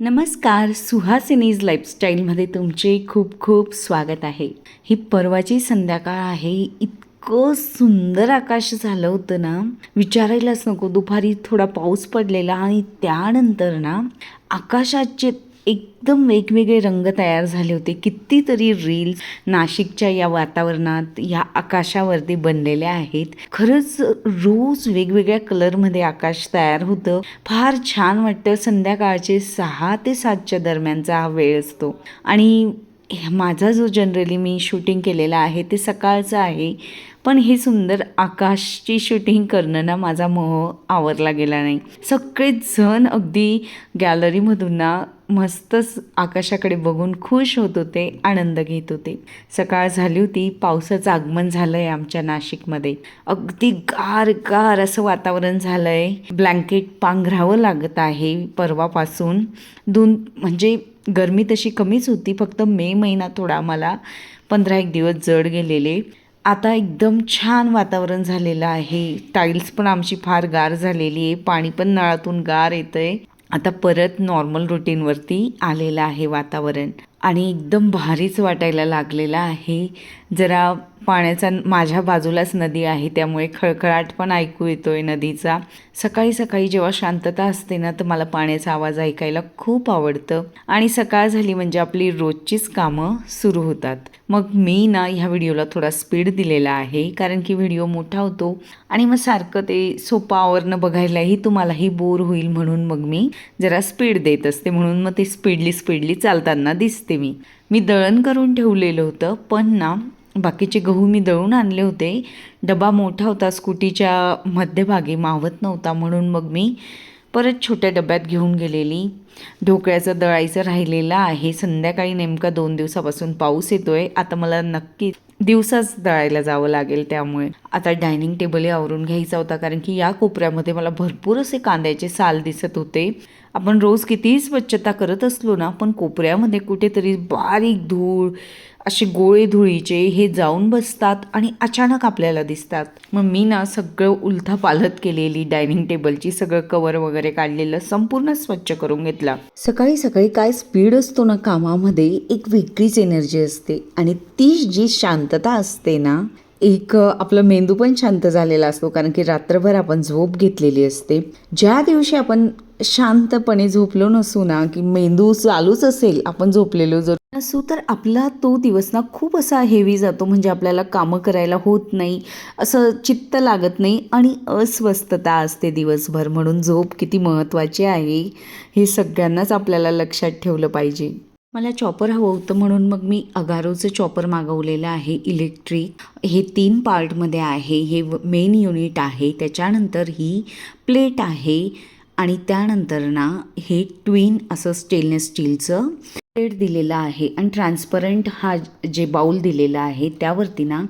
नमस्कार, सुहासिनीज लाईफस्टाईलमध्ये तुमचे खूप खूप स्वागत आहे. ही परवाची संध्याकाळ आहे. इतकं सुंदर आकाश झालं होतं ना, विचारायलाच नको. दुपारी थोडा पाऊस पडलेला आणि त्यानंतर ना आकाशाचे एकदम वेगवेगळे रंग तयार झाले होते. कितीतरी रील्स नाशिकच्या या वातावरणात, या आकाशावरती बनलेल्या आहेत. खरंच रोज वेगवेगळ्या कलरमध्ये आकाश तयार होतं. फार छान वाटतं. संध्याकाळचे 6 ते 7च्या दरम्यानचा हा वेळ असतो आणि माझा जो जनरली मी शूटिंग केलेला आहे ते सकाळचं आहे. पण हे सुंदर आकाशची शूटिंग करणं ना माझा मोह आवरला गेला नाही. सगळेच जण अगदी गॅलरीमधून ना मस्तच आकाशाकडे बघून खुश होत होते, आनंद घेत होते. सकाळ झाली होती, पावसाचं आगमन झालं आहे आमच्या नाशिकमध्ये. अगदी गार गार असं वातावरण झालं आहे. ब्लँकेट पांघरावं लागत आहे परवापासून. म्हणजे गरमी तशी कमीच होती, फक्त मे महिना थोडा आम्हाला 15-1 दिवस जड गेलेले. आता एकदम छान वातावरण झालेलं आहे. टाईल्स पण आमची फार गार झालेली आहे. पाणी पण नळातून गार येतं आहे. आता परत नॉर्मल रुटीनवरती आलेलं आहे वातावरण आणि एकदम भारीच वाटायला लागलेलं आहे. जरा पाण्याचा माझ्या बाजूलाच नदी आहे, त्यामुळे खळखळाट पण ऐकू येतो आहे नदीचा. सकाळी सकाळी जेव्हा शांतता असते ना, तर मला पाण्याचा आवाज ऐकायला खूप आवडतं आणि सकाळ झाली म्हणजे आपली रोजचीच कामं सुरू होतात. मग मी ना ह्या व्हिडिओला थोडा स्पीड दिलेला आहे, कारण की व्हिडिओ मोठा होतो आणि मग सारखं ते सोपं आवरणं बघायलाही तुम्हालाही बोर होईल, म्हणून मग मी जरा स्पीड देत असते. म्हणून मग ते स्पीडली चालताना दिसते. मी दळण करून ठेवलेलं होतं, पण ना बाकीचे गहू मी दळून आणले होते. डबा मोठा होता, स्कूटीच्या मध्यभागी मावत नव्हता, म्हणून मग मी परत छोट्या डब्यात घेऊन गेलेली. ढोकळ्याचं दळायचं राहिलेलं आहे. संध्याकाळी नेमका 2 दिवसापासून पाऊस येतो आहे. आता मला नक्की दिवसाच दळायला जावं लागेल. त्यामुळे आता डायनिंग टेबलही आवरून घ्यायचा होता, कारण की या कोपऱ्यामध्ये मला भरपूर असे कांद्याचे साल दिसत होते. आपण रोज कितीही स्वच्छता करत असलो ना, पण कोपऱ्यामध्ये कुठेतरी बारीक धूळ, असे गोळे धुळीचे हे जाऊन बसतात आणि अचानक आपल्याला दिसतात. मग मी ना सगळं उलथापालथ केलेली डायनिंग टेबलची, सगळं कवर वगैरे काढलेलं संपूर्ण स्वच्छ करून घेतला. सकाळी सकाळी काय स्पीड असतो ना कामामध्ये, एक वेगळीच एनर्जी असते आणि ती जी शांतता असते ना, आपलं मेंदू पण शांत झालेला असतो, कारण की रात्रभर आपण झोप घेतलेली असते. ज्या दिवशी आपण शांतपणे झोपलो नसू ना, की मेंदू चालूच असेल, आपण झोपलेलो जर नसू, तर आपला तो दिवस ना खूप असा हेवी जातो. म्हणजे आपल्याला कामं करायला होत नाही, असं चित्त लागत नाही आणि अस्वस्थता असते दिवसभर. म्हणून झोप किती महत्त्वाची आहे हे सगळ्यांनाच आपल्याला लक्षात ठेवलं पाहिजे. मला चॉपर हवं होतं, म्हणून मग मी अगारोचं चॉपर मागवलेलं आहे इलेक्ट्रिक. हे 3 पार्टमध्ये आहे. हे मेन युनिट आहे, त्याच्यानंतर ही प्लेट आहे आणि त्यानंतर ना हे ट्विन असं स्टेनलेस स्टीलचं प्लेट दिलेलं आहे आणि ट्रान्सपरंट हा जे बाऊल दिलेला आहे त्यावरती ना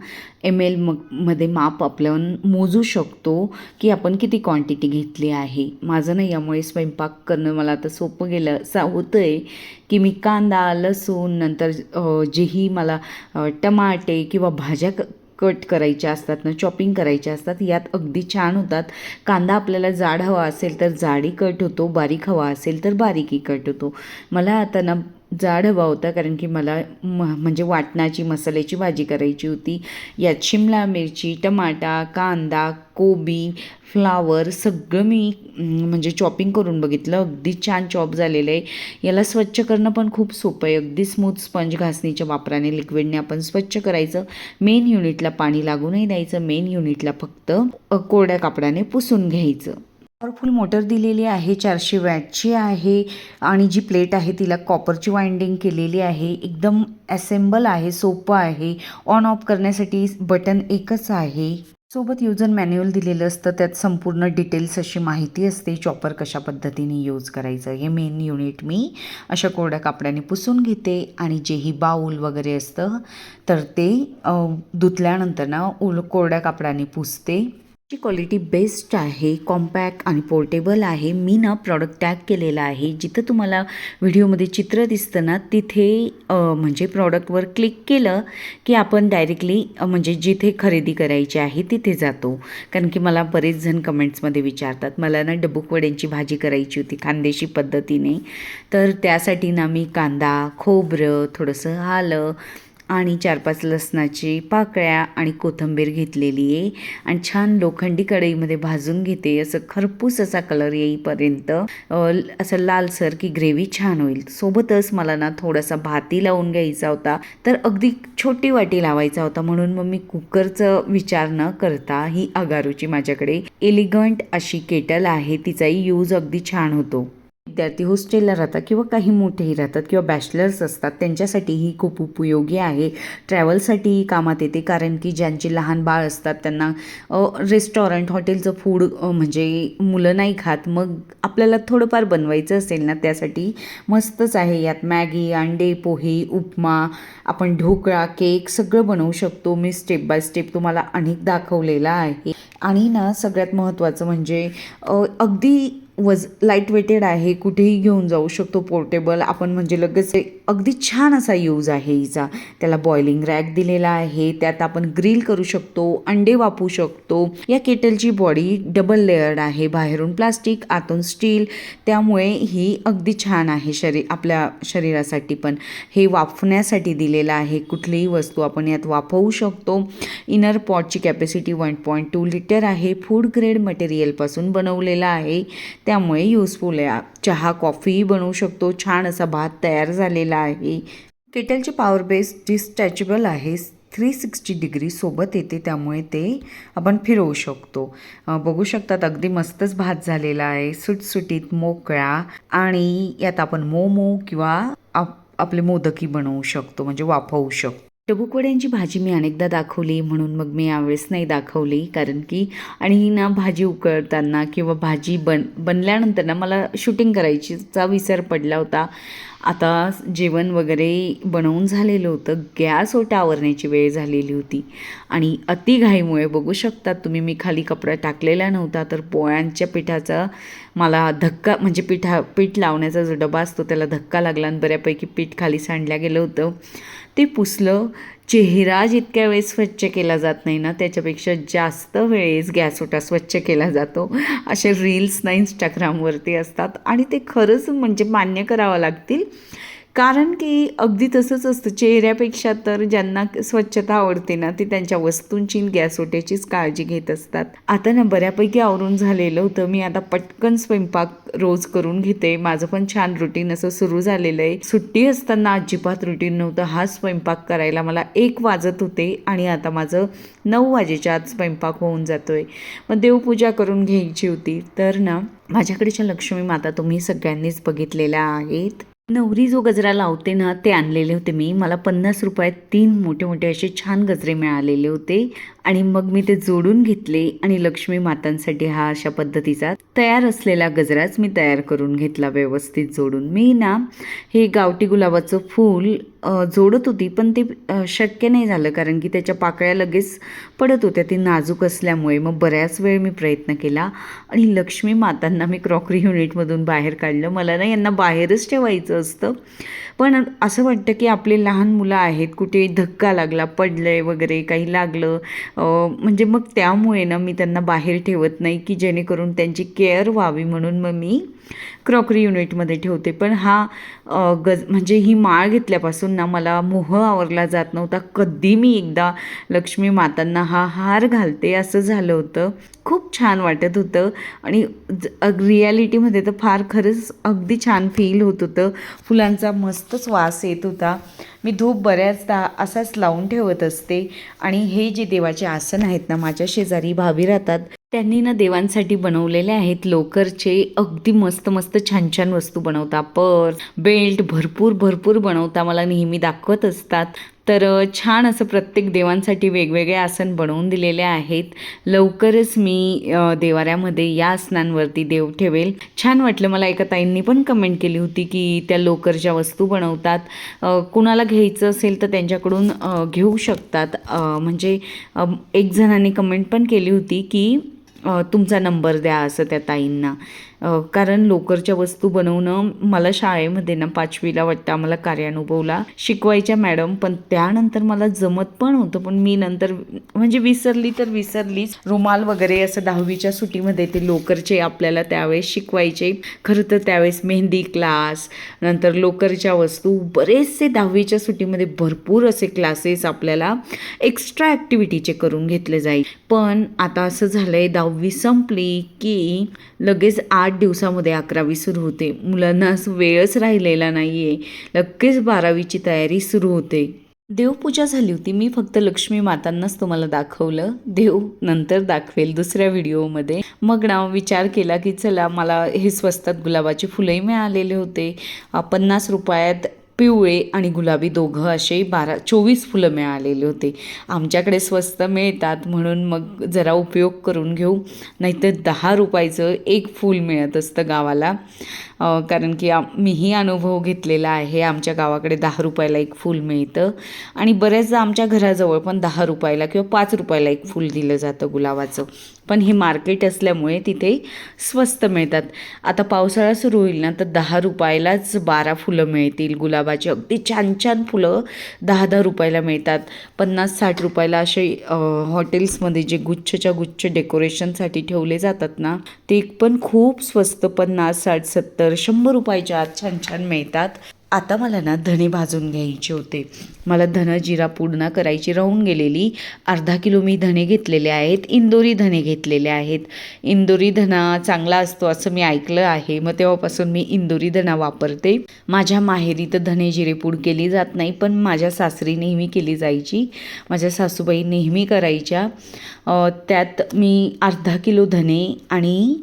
ml मध्ये माप आपण मोजू शकतो की आपण किती क्वांटिटी घेतली आहे. माझं नाही, यामुळे स्वयंपाक करणं मला आता सोपं गेलं. असं होतं आहे की मी कांदा, लसूण, नंतर जेही मला टमाटे किंवा भाज्या कट करायच्या असतात ना, चॉपिंग करायच्या असतात, यात अगदी छान होतात. कांदा आपल्याला जाड हवा असेल तर जाडी कट होतो, बारीक हवा असेल तर बारीकही कट होतो. मला आता ना जाड हवा होता, कारण की मला म्हणजे वाटणाची मसाल्याची भाजी करायची होती. यात शिमला मिरची, टमाटा, कांदा, कोबी, फ्लावर सगळं मी म्हणजे चॉपिंग करून बघितलं. अगदी छान चॉप झालेलं आहे. याला स्वच्छ करणं पण खूप सोपं आहे. अगदी स्मूथ स्पंज घासणीच्या वापराने, लिक्विडने आपण स्वच्छ करायचं. मेन युनिटला पाणी लागू नाही द्यायचं. मेन युनिटला फक्त कोरड्या कापडाने पुसून घ्यायचं. पॉवरफुल मोटर दिलेली आहे, 400 वॅटची आहे आणि जी प्लेट आहे तिला कॉपरची वाइंडिंग केलेली आहे. एकदम असेंबल आहे, सोपं आहे. ऑन ऑफ करण्यासाठी बटन एकच आहे. सोबत युजर मॅन्युअल दिलेलं असतं, त्यात संपूर्ण डिटेल्स अशी माहिती असते, चॉपर कशा पद्धतीने यूज करायचं. हे मेन युनिट मी अशा कोरड्या कापड्याने पुसून घेते आणि जेही बाऊल वगैरे असतं तर ते धुतल्यानंतर ना कोरड्या कापडाने पुसते. ची क्वालिटी बेस्ट आहे, कॉम्पॅक्ट आणि पोर्टेबल आहे. मी ना प्रॉडक्ट टॅग केलेला आहे. जिथं तुम्हाला व्हिडिओमध्ये चित्र दिसतं ना तिथे म्हणजे प्रॉडक्टवर क्लिक केलं की आपण डायरेक्टली म्हणजे जिथे खरेदी करायची आहे तिथे जातो. कारण की मला बरेच जण कमेंट्समध्ये विचारतात, मला ना डबूक वड्यांची भाजी करायची होती खानदेशी पद्धतीने. तर त्यासाठी ना मी कांदा, खोबरं, थोडंसं आलं आणि 4-5 लसणाची पाकळ्या आणि कोथिंबीर घेतलेली आहे आणि छान लोखंडी कढईमध्ये भाजून घेते. असं खरपूस असा कलर येईपर्यंत असं लालसर की ग्रेव्ही छान होईल. सोबतच मला ना थोडासा भाती लावून घ्यायचा होता, तर अगदी छोटी वाटी लावायचा होता. म्हणून मग मी कुकरचं विचार न करता ही अगारूची माझ्याकडे एलिगंट अशी केटल आहे, तिचाही यूज अगदी छान होतो. विद्यार्थी हॉस्टेलला राहतात किंवा काही मोठेही राहतात किंवा बॅचलर्स असतात त्यांच्यासाठी ही खूप उपयोगी आहे. ट्रॅव्हलसाठी कामात येते, कारण की ज्यांची लहान बाळ असतात त्यांना रेस्टॉरंट हॉटेलचं फूड म्हणजे मुलं नाही खात, मग आपल्याला थोडंफार बनवायचं असेल ना त्यासाठी मस्तच आहे. यात मॅगी, अंडे, पोहे, उपमा, आपण ढोकळा, केक सगळं बनवू शकतो. मी स्टेप बाय स्टेप तुम्हाला अनेक दाखवलेला आहे. आणि ना सगळ्यात महत्त्वाचं म्हणजे अगदी लाईट वेटेड आहे, कुठेही घेऊन जाऊ शकतो, पोर्टेबल आपण म्हणजे लगेच अगदी छान असा यूज आहे हिचा. त्याला बॉइलिंग रॅक दिलेला आहे, त्यात आपण ग्रिल करू शकतो, अंडे वापरू शकतो. या केटलची बॉडी डबल लेयर्ड आहे, बाहेरून प्लास्टिक आतून स्टील, त्यामुळे ही अगदी छान आहे आपल्या शरीरासाठी. पण हे वाफवण्यासाठी दिलेलं आहे, कुठलीही वस्तू आपण यात वाफवू शकतो. इनर पॉटची कॅपॅसिटी 1.2 लिटर आहे, फूड ग्रेड मटेरियलपासून बनवलेला आहे, त्यामुळे युजफुल आहे. चहा, कॉफीही बनवू शकतो. छान असा भात तयार झालेला आहे. केटलचे पॉवर बेस डिस्टॅचेबल आहे, 360 डिग्री सोबत येते, त्यामुळे ते आपण फिरवू शकतो. बघू शकतात अगदी मस्तच भात झालेला आहे, सुटसुटीत मोकळा. आणि यात आपण मोमो किंवा आपले मोदकी बनवू शकतो, म्हणजे वाफवू शकतो. डबूक वड्यांची भाजी मी अनेकदा दाखवली, म्हणून मग मी यावेळेस नाही दाखवली, कारण की आणि ना भाजी उकळताना किंवा भाजी बनल्यानंतर ना मला शूटिंग करायचीचा विसर पडला होता. आता जेवण वगैरे बनवून झालेलं होतं, गॅस ओटा आवरण्याची वेळ झालेली होती आणि अतिघाईमुळे बघू शकतात तुम्ही, मी खाली कपडा टाकलेला नव्हता, तर पोळ्यांच्या पिठाचा मला धक्का म्हणजे पीठ लावण्याचा जो डबा असतो त्याला धक्का लागला आणि बऱ्यापैकी पीठ खाली सांडल्या गेलं होतं. ते पुसलं. चेहरा जितक्या वेळेस स्वच्छ केला जात नाही ना त्याच्यापेक्षा जास्त वेळेस गॅस ओटा स्वच्छ केला जातो. असे रील्स ना इंस्टाग्रामवरती असतात आणि ते खरंच म्हणजे मान्य करावं लागतील, कारण की अगदी तसंच असतं. चेहऱ्यापेक्षा तर ज्यांना स्वच्छता आवडते ना ती त्यांच्या वस्तूंची गॅस ओट्याचीच काळजी घेत असतात. आता ना बऱ्यापैकी आवरून झालेलं होतं, मी आता पटकन स्वयंपाक रोज करून घेते. माझं पण छान रुटीन असं सुरू झालेलं आहे. सुट्टी असताना अजिबात रुटीन नव्हतं. हा स्वयंपाक करायला मला 1 वाजत होते आणि आता माझं 9 वाजेच्या आत स्वयंपाक होऊन जातोय. मग देवपूजा करून घ्यायची होती, तर ना माझ्याकडच्या लक्ष्मी माता तुम्ही सगळ्यांनीच बघितलेल्या आहेत. नवरी जो गजरा लावते ना ते आणलेले होते मी. मला 50 रुपयात 3 मोठे मोठे असे छान गजरे मिळालेले होते आणि मग मी ते जोडून घेतले आणि लक्ष्मी मातांसाठी हा अशा पद्धतीचा तयार असलेला गजराच मी तयार करून घेतला व्यवस्थित जोडून. मी ना हे गावठी गुलाबाचं फूल जोडत होती, पण ते शक्य नाही झालं, कारण की त्याच्या पाकळ्या लगेच पडत होत्या, ती नाजूक असल्यामुळे. मग बऱ्याच वेळ मी प्रयत्न केला आणि लक्ष्मी मातांना मी क्रॉकरी युनिटमधून बाहेर काढलं. मला ना यांना बाहेरच ठेवायचं असतं, पण असं वाटतं की आपले लहान मुलं आहेत, कुठे धक्का लागला, पडलंय वगैरे काही लागलं म्हणजे मग त्यामुळे ना मी त्यांना बाहेर ठेवत नाही, की जेणेकरून त्यांची केअर व्हावी, म्हणून मग मी क्रॉकरी युनिटमध्ये ठेवते. पण हा म्हणजे ही माळ घेतल्यापासून ना मला मोह आवरला जात नव्हता. कधी मी एकदा लक्ष्मी मातांना हा हार घालते असं झालं होतं. खूप छान वाटत होतं आणि रियालिटीमध्ये तर फार खरंच अगदी छान फील होत होतं. फुलांचा मस्तच वास येत होता. मी धूप बऱ्याचदा असाच लावून ठेवत असते. आणि हे जे देवाचे आसन आहेत ना, माझ्या शेजारी भाभी राहतात, त्यांनी ना देवांसाठी बनवलेले आहेत लोकरचे. अगदी मस्त मस्त छान छान वस्तू बनवता, पर्स, बेल्ट भरपूर बनवता, मला नेहमी दाखवत असतात. तर छान असं प्रत्येक देवांसाठी वेगवेगळे आसन बनवून दिलेले आहेत. लवकरच मी देवाऱ्यामध्ये या आसनांवरती देव ठेवेल. छान वाटलं मला. एका ताईंनी पण कमेंट केली होती की त्या लोकरच्या वस्तू बनवतात, कुणाला घ्यायचं असेल तर त्यांच्याकडून घेऊ शकतात. म्हणजे एक जणांनी कमेंट पण केली होती की तुमचा नंबर द्या असं त्या ताईंना. कारण लोकरच्या वस्तू बनवणं मला शाळेमध्ये ना 5वीला वाटतं आम्हाला कार्यानुभवला शिकवायच्या मॅडम, पण त्यानंतर मला जमत पण होतं, पण मी नंतर म्हणजे विसरली तर विसरलीच. रुमाल वगैरे असं 10वीच्या सुट्टीमध्ये ते लोकरचे आपल्याला त्यावेळेस शिकवायचे. खरं तर त्यावेळेस मेहंदी क्लास, नंतर लोकरच्या वस्तू, बरेचसे 10वीच्या सुट्टीमध्ये भरपूर असे क्लासेस आपल्याला एक्स्ट्रा ॲक्टिव्हिटीचे करून घेतले जाईल. पण आता असं झालं आहे 10वी संपली की लगेच 8 दिवसामध्ये 11वी सुरू होते. मुलांना असं वेळच राहिलेला नाही आहे. लगेच 12वीची तयारी सुरू होते. देवपूजा झाली होती. मी फक्त लक्ष्मी मातांनाच तुम्हाला दाखवलं. देव नंतर दाखवेल दुसऱ्या व्हिडिओमध्ये. मग ना विचार केला की चला, मला हे स्वस्तात गुलाबाची फुलंही मिळालेले होते. 50 रुपयात पिवळे आणि गुलाबी दोघं असे 24 फुलं मिळालेले होते. आमच्याकडे स्वस्त मिळतात म्हणून मग जरा उपयोग करून घेऊ, नाहीतर 10 रुपयाचं एक फूल मिळत असतं गावाला. कारण की मीही अनुभव घेतलेला आहे. आमच्या गावाकडे 10 रुपयाला एक फूल मिळतं आणि बऱ्याचदा आमच्या घराजवळ पण 10 रुपयाला किंवा 5 रुपयाला एक फूल दिलं जातं गुलाबाचं. पण हे मार्केट असल्यामुळे तिथे स्वस्त मिळतात. आता पावसाळा सुरू होईल ना तर 10 रुपयालाच 12 फुलं मिळतील गुलाबाची. अगदी छान छान फुलं 10-10 रुपयाला मिळतात. 50-60 रुपयाला असे हॉटेल्समध्ये जे गुच्छच्या गुच्छ डेकोरेशनसाठी ठेवले जातात ना, ते पण खूप स्वस्त 50, 60, 70, 100 रुपयाच्या आत छान छान मिळतात. आता मला ना धणे भाजून घ्यायचे होते. मला धनं जिरा पूड करायची राहून गेलेली. अर्धा किलो मी धणे घेतलेले आहेत. इंदोरी धणे घेतलेले आहेत. इंदोरी धना चांगला असतो असं मी ऐकलं आहे. मग तेव्हापासून मी इंदोरी धना वापरते. माझ्या माहेरी तर धणे जिरे पूड केली जात नाही, पण माझ्या सासरी नेहमी केली जायची. माझ्या सासूबाई नेहमी करायच्या. त्यात मी अर्धा किलो धणे आणि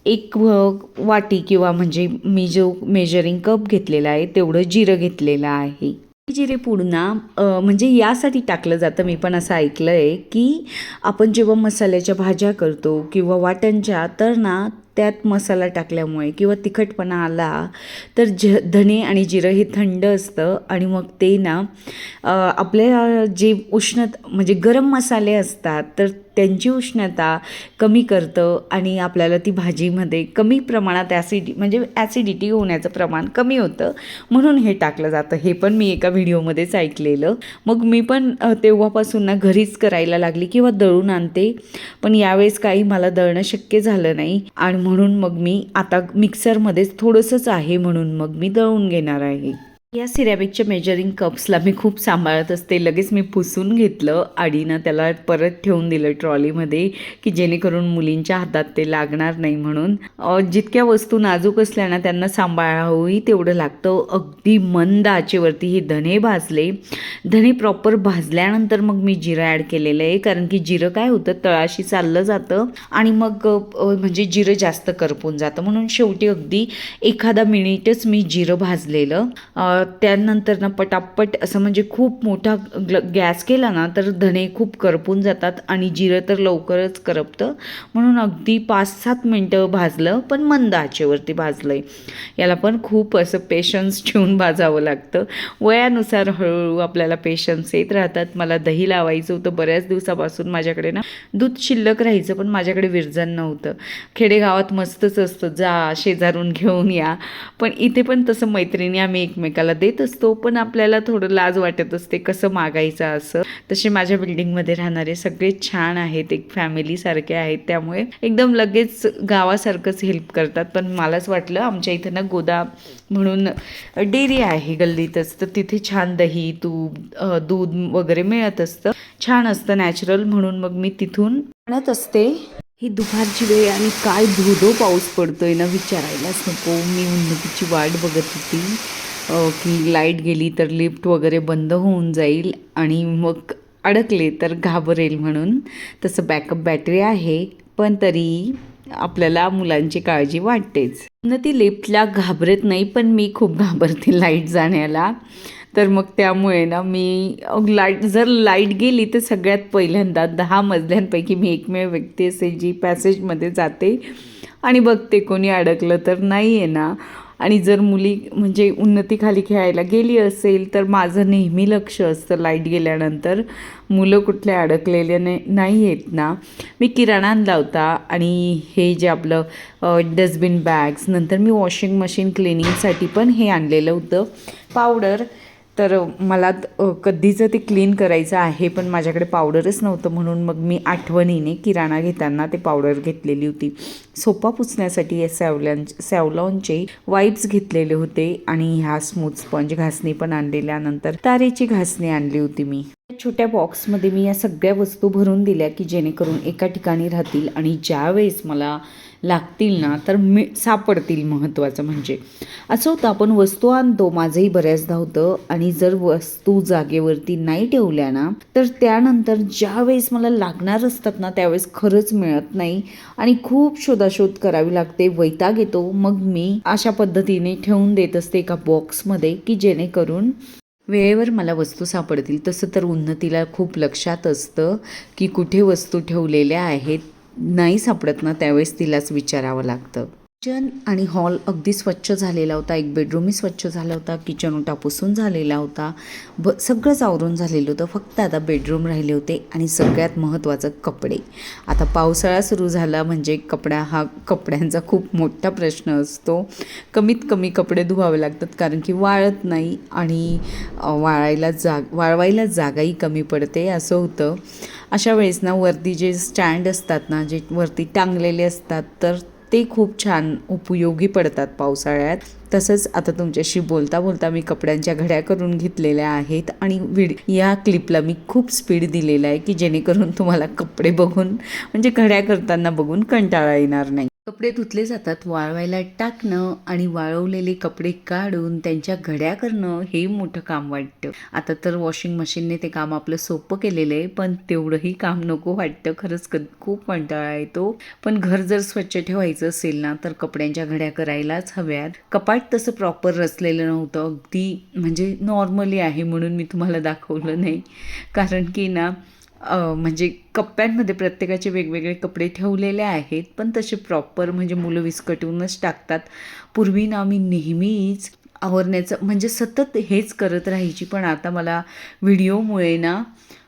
एक वाटी किंवा म्हणजे मी जो मेजरिंग कप घेतलेला आहे तेवढं जिरं घेतलेलं आहे. जिरे पूड म्हणजे यासाठी टाकलं जातं, मी पण असं ऐकलं आहे की आपण जेव्हा मसाल्याच्या भाज्या करतो किंवा वाटणच्या, तर ना त्यात मसाला टाकल्यामुळे किंवा तिखटपणा आला तर धणे आणि जिरं हे थंड असतं आणि मग ते ना आपल्या जे म्हणजे गरम मसाले असतात तर त्यांची उष्णता कमी करतं आणि आपल्याला ती भाजीमध्ये कमी प्रमाणात ॲसिडिटी होण्याचं प्रमाण कमी होतं, म्हणून हे टाकलं जातं. हे पण मी एका व्हिडिओमध्येच ऐकलेलं. मग मी पण तेव्हापासून घरीच करायला लागली किंवा दळून आणते. पण यावेळेस काही मला दळणं शक्य झालं नाही आणि म्हणून मग मी आता मिक्सरमध्येच थोडंसंच आहे म्हणून मग मी दळून घेणार आहे. या सिरॅमिकच्या मेजरिंग कप्सला मी खूप सांभाळत असते. लगेच मी पुसून घेतलं आणि त्याला परत ठेवून दिलं ट्रॉलीमध्ये की जेणेकरून मुलींच्या हातात ते लागणार नाही म्हणून. जितक्या वस्तू नाजूक असल्या ना त्यांना सांभाळावंही तेवढं लागतं. अगदी मंद आचेवरती हे धणे भाजले. धणे प्रॉपर भाजल्यानंतर मग मी जिरं ॲड केलेलं आहे, कारण की जिरं काय होतं तळाशी चाललं जातं आणि मग म्हणजे जिरं जास्त करपून जातं, म्हणून शेवटी अगदी एखादा मिनिटच मी जिरं भाजलेलं. त्यानंतर पटापट असं म्हणजे खूप मोठा गॅस केला ना तर धणे खूप करपून जातात आणि जिरं तर लवकरच करपतं, म्हणून अगदी 5-7 मिनटं भाजलं, पण मंद आचेवरती भाजलं आहे. याला पण खूप असं पेशन्स ठेवून भाजावं लागतं. वयानुसार हळूहळू आपल्याला पेशन्स येत राहतात. मला दही लावायचं होतं बऱ्याच दिवसापासून. माझ्याकडे ना दूध शिल्लक राहायचं, पण माझ्याकडे विरजण नव्हतं. खेडेगावात मस्तच असतं, जा शेजारून घेऊन या, पण इथे पण तसं मैत्रिणी आम्ही एकमेकाला देत असतो, पण आपल्याला थोडं लाज वाटत असते कसं मागायचं असं. तसे माझ्या बिल्डिंगमध्ये राहणारे सगळे छान आहेत, एक फॅमिलीसारखे आहेत, त्यामुळे एकदम लगेच गावासारखंच हेल्प करतात. पण मलाच वाटलं आमच्या इथं ना गोदाम म्हणून डेअरी आहे गल्लीतच, तर तिथे छान दही तूप दूध वगैरे मिळत असतं, छान असतं नॅचरल, म्हणून मग मी तिथून आणत असते. ही दुपारची वेळ आणि काय धो पाऊस पडतोय ना विचारायलाच नको. मी उन्नतीची वाट बघत होती की लाईट गेली तर लिफ्ट वगैरे बंद होऊन जाईल आणि मग अडकले तर घाबरेल म्हणून. तसं बॅकअप बॅटरी आहे, पण तरी आपल्याला मुलांची काळजी वाटतेच. उन्नती लिफ्टला घाबरत नाही, पण मी खूप घाबरते लाईट जाण्याला. तर मग त्यामुळे ना मी जर लाईट गेली तर सगळ्यात पहिल्यांदा 10 मजल्यांपैकी मी एकमेव व्यक्ती असेल जी पॅसेजमध्ये जाते आणि बघते कोणी अडकलं तर नाही आहे ना. आणि जर मुली म्हणजे उन्नतीखाली खेळायला गेली असेल तर माझं नेहमी लक्ष असतं लाईट गेल्यानंतर मुलं कुठले अडकलेले नाही आहेत ना. मी किराणा आणला होता आणि हे जे आपलं डस्टबिन बॅग्स, नंतर मी वॉशिंग मशीन क्लिनिंगसाठी पण हे आणलेलं होतं पावडर. तर मला कधीचं ते क्लीन करायचं आहे पण माझ्याकडे पावडरच नव्हतं, म्हणून मग मी आठवणीने किराणा घेताना ते पावडर घेतलेली होती. सोपा पुसण्यासाठी हे सॅव्लॉनचे वाईप्स घेतलेले होते आणि ह्या स्मूथ स्पंज घासणी पण आणलेल्यानंतर तारेची घासणी आणली होती मी. छोट्या बॉक्समध्ये मी या सगळ्या वस्तू भरून दिल्या की जेणेकरून एका ठिकाणी राहतील आणि ज्या वेळेस मला लागतील ना तर सापडतील. महत्त्वाचं म्हणजे असं होतं, आपण वस्तू आणतो, माझंही बऱ्याचदा होतं, आणि जर वस्तू जागेवरती नाही ठेवल्या ना तर त्यानंतर ज्या वेळेस मला लागणार असतात ना त्यावेळेस खरंच मिळत नाही आणि खूप शोधाशोध करावी लागते, वैताग येतो. मग मी अशा पद्धतीने ठेवून देत असते एका बॉक्समध्ये की जेणेकरून वेळेवर मला वस्तू सापडतील. तसं तर उन्नतीला खूप लक्षात असतं की कुठे वस्तू ठेवलेल्या आहेत, नाही सापडत ना त्यावेळेस तिलाच विचारावं लागतं. किचन आणि हॉल अगदी स्वच्छ झालेला होता, एक बेडरूमही स्वच्छ झाला होता, किचन ओटा पुसून झालेला होता, सगळंच आवरून झालेलं होतं. फक्त आता बेडरूम राहिले होते आणि सगळ्यात महत्त्वाचं कपडे. आता पावसाळा सुरू झाला म्हणजे कपड्यांचा खूप मोठा प्रश्न असतो. कमीत कमी कपडे धुवावे लागतात कारण की वाळत नाही आणि वाळवायला जागाही कमी पडते, असं होतं. अशा वेळेस ना वरती जे स्टँड असतात ना, जे वरती टांगलेले असतात, तर ते खूप छान उपयोगी पडतात पावसाळ्यात. तसंच आता तुमच्याशी बोलता बोलता मी कपड्यांच्या घड्या करून घेतलेल्या आहेत आणि या क्लिपला मी खूप स्पीड दिलेला आहे की जेणेकरून तुम्हाला कपडे बघून म्हणजे घड्या करताना बघून कंटाळा येणार नाही. कपडे धुतले जातात, वाळवायला टाकणं आणि वाळवलेले कपडे काढून त्यांच्या घड्या करणं हे मोठं काम वाटतं. आता तर वॉशिंग मशीनने ते काम आपलं सोपं केलेलं आहे, पण तेवढंही काम नको वाटतं. खरंच खूप कंटाळा येतो. पण घर जर स्वच्छ ठेवायचं असेल ना तर कपड्यांच्या घड्या करायलाच हव्यात. कपाट तसं प्रॉपर रचलेलं नव्हतं, अगदी म्हणजे नॉर्मली आहे म्हणून मी तुम्हाला दाखवलं नाही. कारण की ना म्हणजे कप्प्यांमध्ये प्रत्येकाचे वेगवेगळे कपडे ठेवलेले आहेत, पण तसे प्रॉपर म्हणजे मुलं विस्कटूनच टाकतात. पूर्वी ना मी नेहमीच आवरण्याचं म्हणजे सतत हेच करत राहायची, पण आता मला व्हिडिओमुळे ना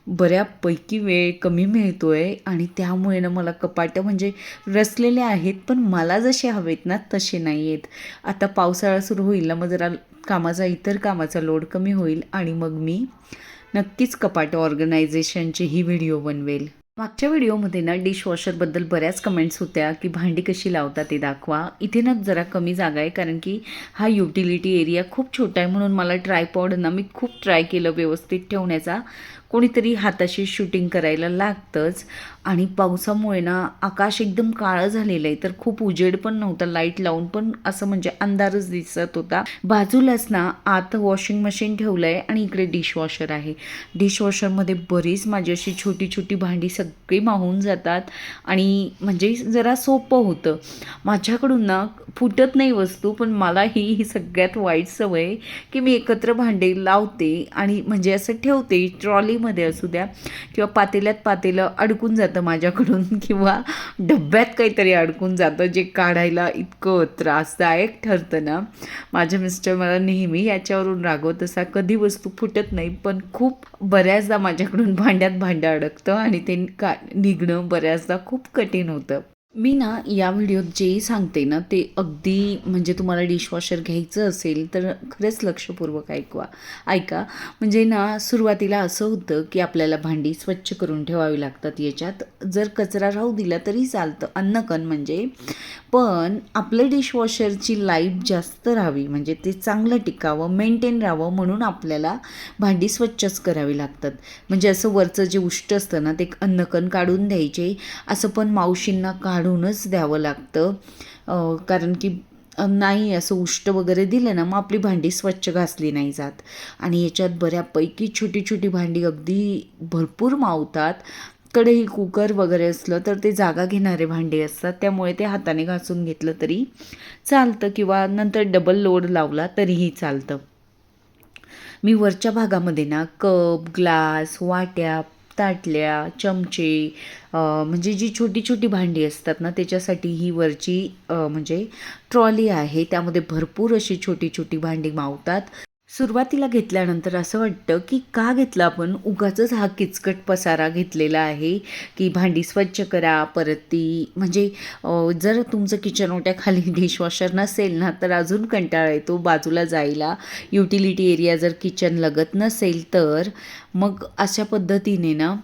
बऱ्यापैकी वेळ कमी मिळतो आहे आणि त्यामुळे ना मला कपाटं म्हणजे रचलेले आहेत पण मला जसे हवेत ना तसे नाही आहेत. आता पावसाळा सुरू होईल ना, मग जरा इतर कामाचा लोड कमी होईल आणि मग मी नक्कीच कपाट ऑर्गनायझेशनचे ही व्हिडिओ बनवेल. मागच्या व्हिडिओमध्ये ना डिशवॉशरबद्दल बऱ्याच कमेंट्स होत्या की भांडी कशी लावता ते दाखवा. इथे ना जरा कमी जागा आहे कारण की हा युटिलिटी एरिया खूप छोटा आहे, म्हणून मला ट्रायपॉड ना मी खूप ट्राय केलं व्यवस्थित ठेवण्याचा. कोणीतरी हाताशी शूटिंग करायला लागतंच आणि पावसामुळे ना आकाश एकदम काळं झालेलं आहे, तर खूप उजेड पण नव्हता, लाईट लावून पण असं म्हणजे अंधारच दिसत होता. बाजूलाच ना आत वॉशिंग मशीन ठेवलं आहे आणि इकडे डिशवॉशर आहे. डिशवॉशरमध्ये बरीच माझी अशी छोटी छोटी भांडी सगळी मावून जातात आणि म्हणजे जरा सोपं होतं. माझ्याकडून ना फुटत नाही वस्तू, पण मला ही सगळ्यात वाईट सवय की मी एकत्र भांडे लावते आणि म्हणजे असं ठेवते, ट्रॉलीमध्ये असू द्या किंवा पातेलं अडकून जातं माझ्याकडून किंवा डब्यात काहीतरी अडकून जातं, जे काढायला इतकं त्रासदायक ठरतं ना. माझे मिस्टर मला नेहमी याच्यावरून रागवत असा, कधी वस्तू फुटत नाही पण खूप बऱ्याचदा माझ्याकडून भांडं अडकतं आणि ते निघणं बऱ्याचदा खूप कठीण होतं. मी ना या व्हिडिओत जे सांगते ना ते अगदी म्हणजे तुम्हाला डिशवॉशर घ्यायचं असेल तर खरंच लक्षपूर्वक ऐका. म्हणजे ना सुरुवातीला असं होतं की आपल्याला भांडी स्वच्छ करून ठेवावी लागतात. याच्यात जर कचरा राहू दिला तरी चालतं, अन्नकण म्हणजे, पण आपलं डिशवॉशरची लाईफ जास्त राहावी म्हणजे ते चांगलं टिकावं, मेंटेन राहावं, म्हणून आपल्याला भांडी स्वच्छच करावी लागतात. म्हणजे असं वरचं जे उष्ट असतं ना ते अन्नकण काढून द्यायचे, असं पण मावशींना काढूनच द्यावं लागतं. कारण की नाही असं उष्ट वगैरे दिलं ना मग आपली भांडी स्वच्छ घासली नाही जात आणि याच्यात बऱ्यापैकी छोटी छोटी भांडी अगदी भरपूर मावतात. कढई, कुकर वगैरे असलं तर ते जागा घेणारे भांडे असतात, त्यामुळे ते हाताने घासून घेतलं तरी चालतं किंवा नंतर डबल लोड लावला तरीही चालतं. मी वरच्या भागामध्ये ना कप, ग्लास, वाट्या, ताटल्या, चमचे, म्हणजे जी छोटी छोटी भांडी असतात ना त्याच्यासाठी ही वरची म्हणजे ट्रॉली आहे. त्यामध्ये भरपूर अशी छोटी छोटी भांडी मावतात. सुरुवातीला घेतल्यानंतर असं वाटतं की का घेतला आपण, उगाचच हा किचकट पसारा घेतलेला आहे की भांडी स्वच्छ करा. परत ती म्हणजे जर तुमचं किचन ओट्याखाली डिशवॉशर नसेल ना तर अजून कंटाळा येतो बाजूला जायला. युटिलिटी एरिया जर किचन लगत नसेल तर मग अशा पद्धतीने ना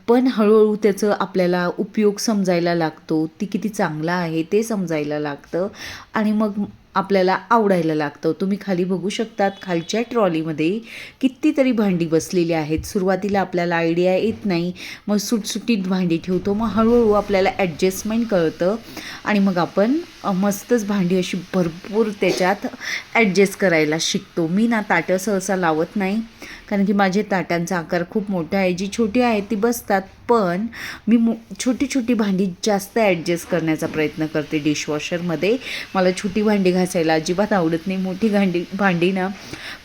पण हळूहळू त्याचं आपल्याला उपयोग समजायला लागतो, ती किती चांगला आहे ते समजायला लागतं आणि मग आपल्याला आवडायला लागतं. तुम्ही खाली बघू शकतात, खालच्या ट्रॉलीमध्ये कितीतरी भांडी बसलेली आहेत. सुरुवातीला आपल्याला आयडिया येत नाही, मग सुटसुटीत भांडी ठेवतो, मग हळूहळू आपल्याला ॲडजस्टमेंट कळतं आणि मग आपण मस्तच भांडी अशी भरपूर त्याच्यात ॲडजस्ट करायला शिकतो. मी ना ताटं सहसा लावत नाही, कारण की माझे ताटांचा आकार खूप मोठा आहे. जी छोटी आहेत ती बसतात, पण मी छोटी छोटी भांडी जास्त ॲडजस्ट करण्याचा प्रयत्न करते डिशवॉशरमध्ये. मला छोटी भांडी घासायला अजिबात आवडत नाही. मोठी भांडी ना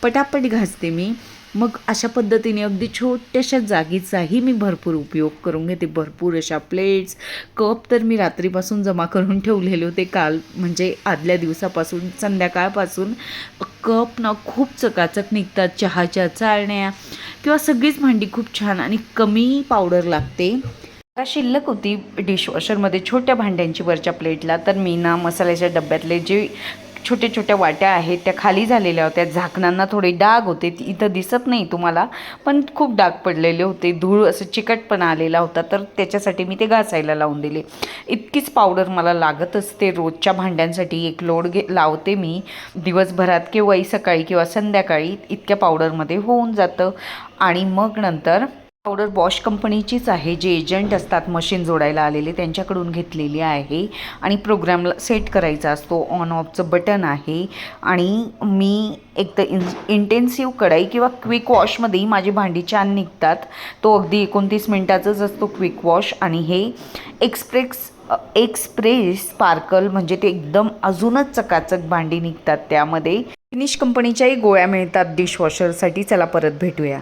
पटापट घासते मी. मग अशा पद्धतीने अगदी छोट्याशा जागेचाही मी भरपूर उपयोग करून घेते. भरपूर अशा प्लेट्स, कप तर मी रात्रीपासून जमा करून ठेवलेले होते. काल म्हणजे आदल्या दिवसापासून संध्याकाळपासून कप ना खूप चकाचक निघतात. चहाच्या चाळण्या किंवा सगळीच भांडी खूप छान आणि कमी पावडर लागते. आता शिल्लक होती डिशवॉशरमध्ये छोट्या भांड्यांची वरच्या प्लेटला, तर मी ना मसाल्याच्या डब्यातले जे छोट्या छोट्या वाट्या आहेत त्या खाली झालेल्या होत्या. झाकणांना थोडे डाग होते, इथं दिसत नाही तुम्हाला, पण खूप डाग पडलेले होते. धूळ असं चिकटपणा आलेला होता, तर त्याच्यासाठी मी ते घासायला लावून दिले. इतकीच पावडर मला लागत असते रोजच्या भांड्यांसाठी. एक लोड लावते मी दिवसभरात, केव्हाही सकाळी किंवा संध्याकाळी. इतक्या पावडरमध्ये होऊन जातं. आणि मग नंतर पावडर बॉश कंपनीचीच आहे, जे एजंट असतात मशीन जोडायला आलेले त्यांच्याकडून घेतलेली आहे. आणि प्रोग्रामला सेट करायचा असतो, ऑन ऑफचं बटन आहे. आणि मी एक तर इंटेन्सिव्ह कढाई किंवा क्विक वॉशमध्येही माझी भांडी छान निघतात. तो अगदी 29 मिनटाचाच असतो क्विक वॉश. आणि हे एक्सप्रेस स्पार्कल म्हणजे ते एकदम अजूनच चकाचक भांडी निघतात त्यामध्ये. फिनिश कंपनीच्याही गोळ्या मिळतात डिशवॉशरसाठी. चला परत भेटूया.